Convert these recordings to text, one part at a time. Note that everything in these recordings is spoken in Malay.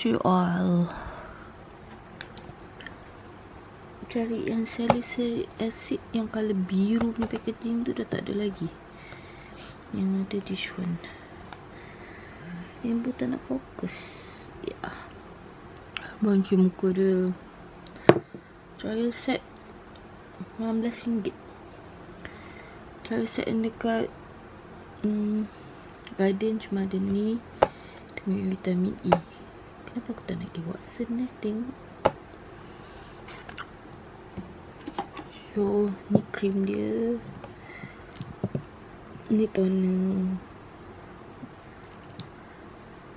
tree oil. Cari yang salicylic acid yang color biru ni, packaging tu dah tak ada lagi. Yang ada this one. Yang tak nak fokus. Ya. Bangkit muka dia. Trial set RM16. Trial set yang dekat Garden cuma ada ni dengan vitamin E. Kenapa aku tak nak pergi Watson tengok. So ni cream dia, ni toner.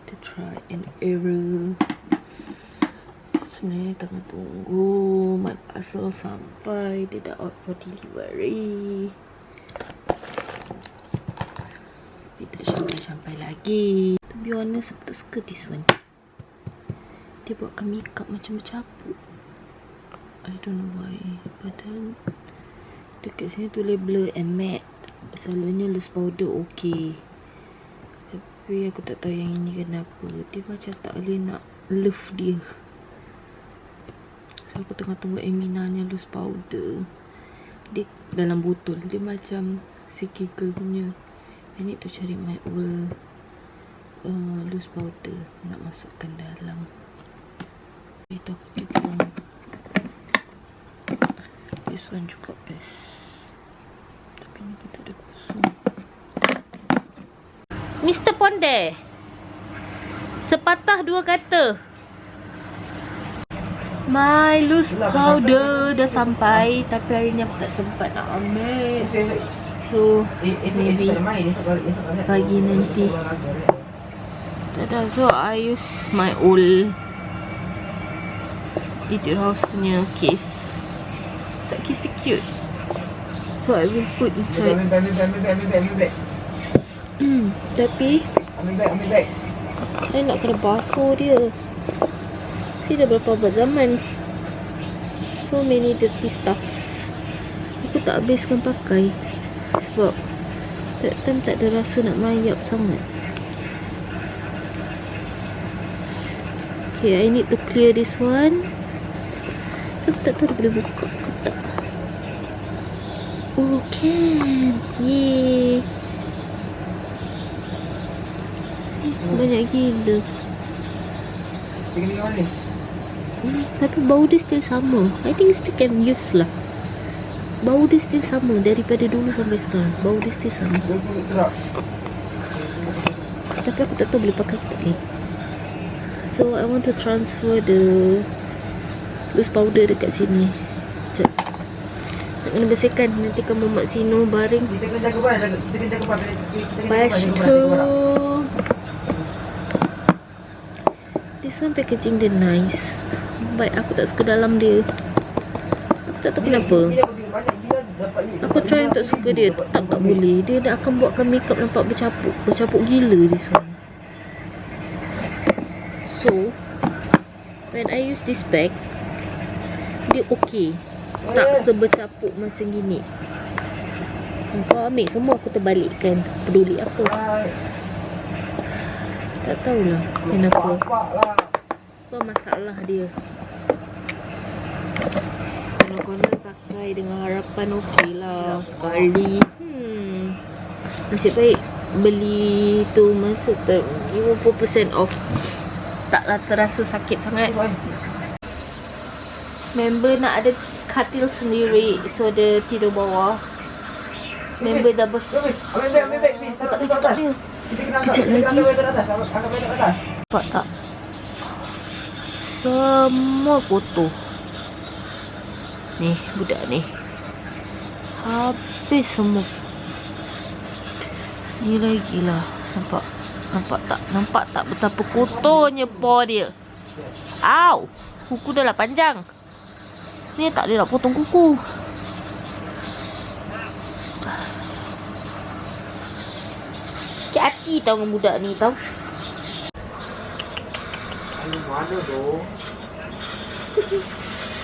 Kita try and error. Aku sebenarnya tengah tunggu my parcel sampai, dia dah out for delivery. Tapi tak sampai lagi. To be honest, aku tak suka this one. Dia buatkan makeup macam bercapuk. I don't know why. Padahal dekat sini tu label and matte. Selalunya loose powder okay. Tapi aku tak tahu yang ini kenapa. Dia macam tak boleh nak love dia. So aku tengah tunggu Eminanya loose powder. Dia dalam botol. Dia macam Sikigel punya. I need to cari my old loose powder. Nak masukkan dalam. Itu aku juga. This one juga best. Tapi ni kita ada kosong. Mr. Ponde, sepatah dua kata. My loose powder dah sampai. Tapi hari ni aku tak sempat nak ambil. So maybe pagi nanti. Tada. So I use my old Etude House punya case. Case dia cute. So I will put inside. Tapi I nak kena basuh dia. See dah berapa abad zaman. So many dirty stuff. Aku tak habiskan pakai. Sebab that time tak ada rasa nak merayap sangat. Okay, I need to clear this one. Aku tak tahu dia boleh buka ke tak. Oh, can. Yeay. See, banyak gila. Tapi bau dia still sama. I think still can use lah. Bau dia still sama daripada dulu sampai sekarang. Bau dia still sama. Tapi aku tak tahu boleh pakai ke tak ni. So I want to transfer the loose powder dekat sini. Sekejap. Nak kena bersihkan. Nanti kan Muhammad Sino baring. Kita kena jaga apa? Lepas tu this one packaging dia nice. But aku tak suka dalam dia. Aku tak tahu kenapa. Aku try untuk suka dia, tetap tak boleh. Dia dah akan buatkan makeup nampak bercapuk. Bercapuk gila this one. So when I use this bag, dia okey. Tak sebercapuk macam gini. Kau ambil semua aku terbalikkan. Peduli apa? Tak tahulah kenapa. Apa masalah dia. Kalau korang pakai dengan harapan okey lah sekali. Nasib baik beli tu masa 50% off. Taklah terasa sakit sangat. Member nak ada katil sendiri, so dia tidur bawah. Member dah ambil bag please. Tak boleh cakap dia. Kejap lagi. Nampak tak? Semua kotor. Ni budak ni. Habis semua. Ni lagi lah. Nampak? Nampak tak? Nampak tak betapa kotornya paw dia? Au! Kuku dah lah panjang. Ni tak boleh nak potong kuku. Cik hati tau dengan budak ni tau. Mana tu?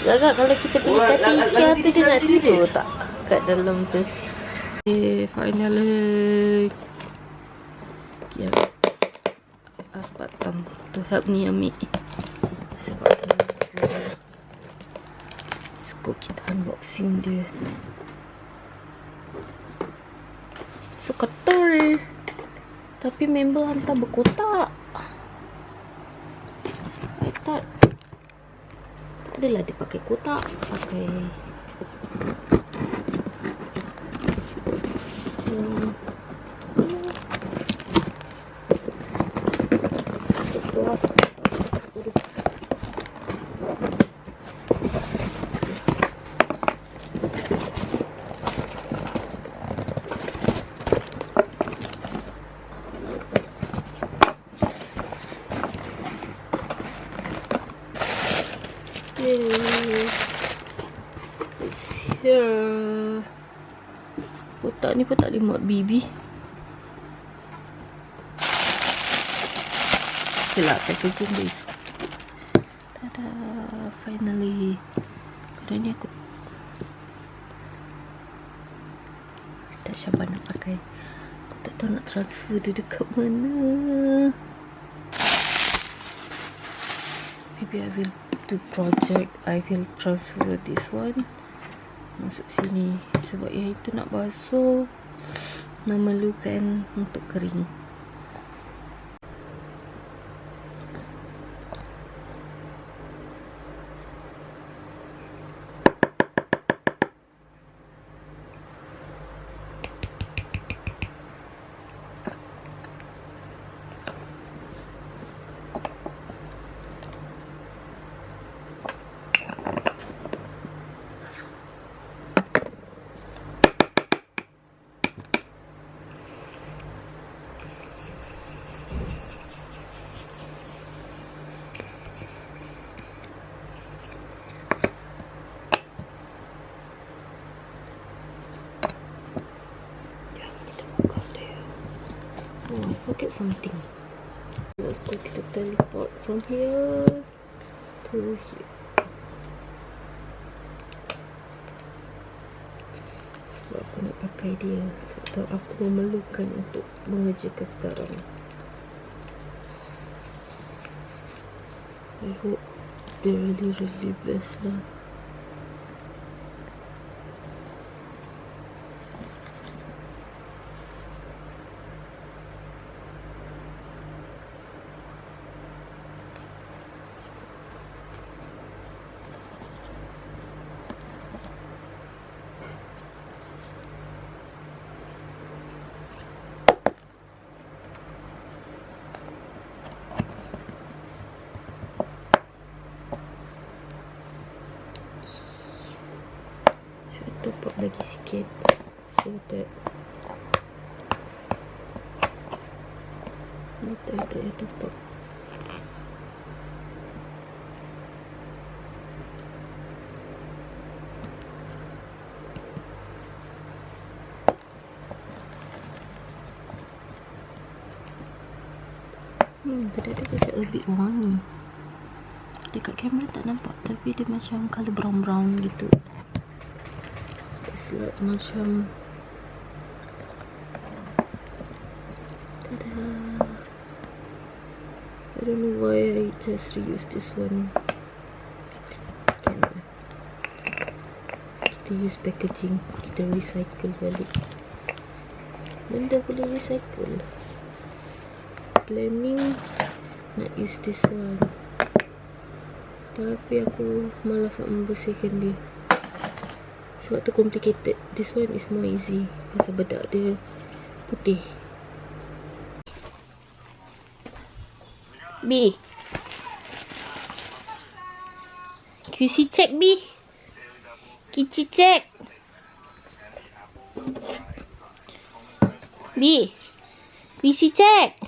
Agak kalau kita pergi kata IKEA tu dia nak tidur tak? Kat dalam tu. Okay, finally. Okay, ask Batam to help me ambil. sebab Sko kita unboxing dia. So kotor. Tapi member hantar berkotak. I thought tak adalah dia pakai kotak, pakai plastik. Kotak ni pun tak boleh muat BB. Okay lah, packaging guys. Tada, finally. Kadang ni aku tak sabar nak pakai. Aku tak tahu nak transfer dia dekat mana. Maybe I will do project, I will transfer this one masuk sini, sebab yang itu nak basuh memerlukan untuk kering. Oh, I forget something. Let's go, kita teleport from here to here. Sebab aku nak pakai dia, sebab aku memerlukan untuk mengerjakan sekarang. I hope they really best lah. Top up lagi sikit so that later I top up. Tadi dia macam lebih wangi. Dekat kamera tak nampak, tapi dia macam colour brown gitu. Like macam tada. I don't know why I just reuse this one. Kita use packaging, kita recycle balik. Benda boleh recycle. Planning nak use this one, tapi aku malas nak membersihkan dia. Sebab tu complicated. This one is more easy. Pasal bedak dia putih. B, QC check B. QC check B. QC check.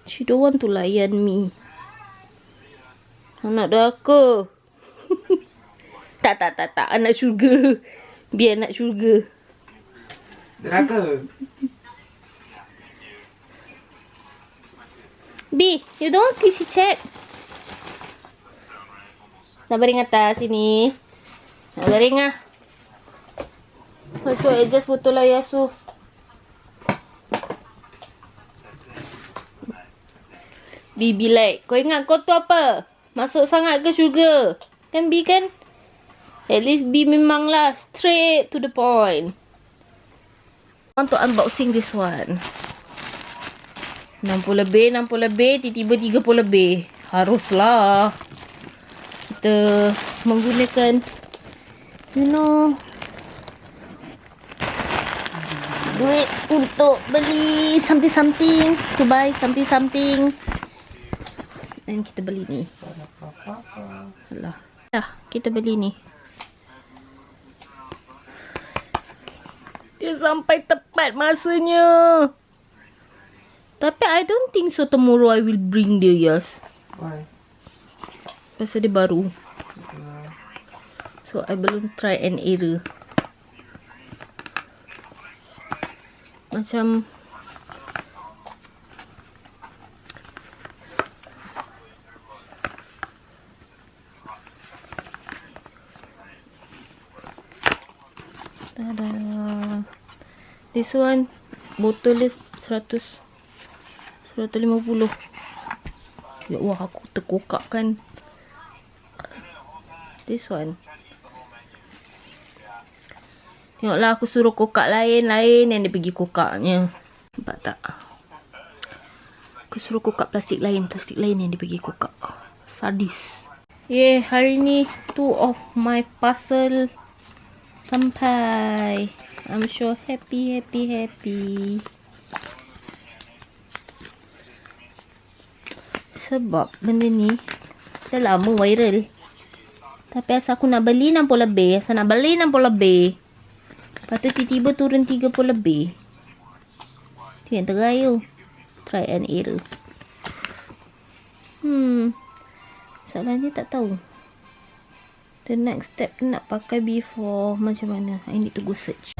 She don't want to layan me. Anak daka. Tak. Anak syurga. Biar anak syurga. Daka. B, you don't want QC check? Nak baring atas sini. Garing lah. So, adjust betul lah Yasu. Bibi like. Kau ingat kau tu apa? Masuk sangat ke sugar? Kan B kan? At least B memang lah. Straight to the point. I want to unboxing this one. 60 lebih. Tiba-tiba 30 lebih. Haruslah. Kita menggunakan, you know, duit untuk beli something. To buy something. Dan kita beli ni. Alah. Kita beli ni. Dia sampai tepat masanya. Tapi I don't think so tomorrow I will bring dia, yes. Why? Pasal dia baru. So I belum try and error. Macam tada. This one botol dia 150. Ya wah, aku terkokak kan. This one. Tengoklah aku suruh kokak lain yang dia pergi kokaknya. Nampak tak? Aku suruh kokak plastik lain yang dia pergi kokak. Sadis. Hari ni 2 of my parcel sampai. I'm sure happy. Sebab benda ni dah lama viral. Tapi asal aku nak beli 60 lebih. Lepas tu tiba-tiba turun 30 lebih. Tu yang terayu. Try and error. Soalannya tak tahu. The next step nak pakai before macam mana. I need to go search.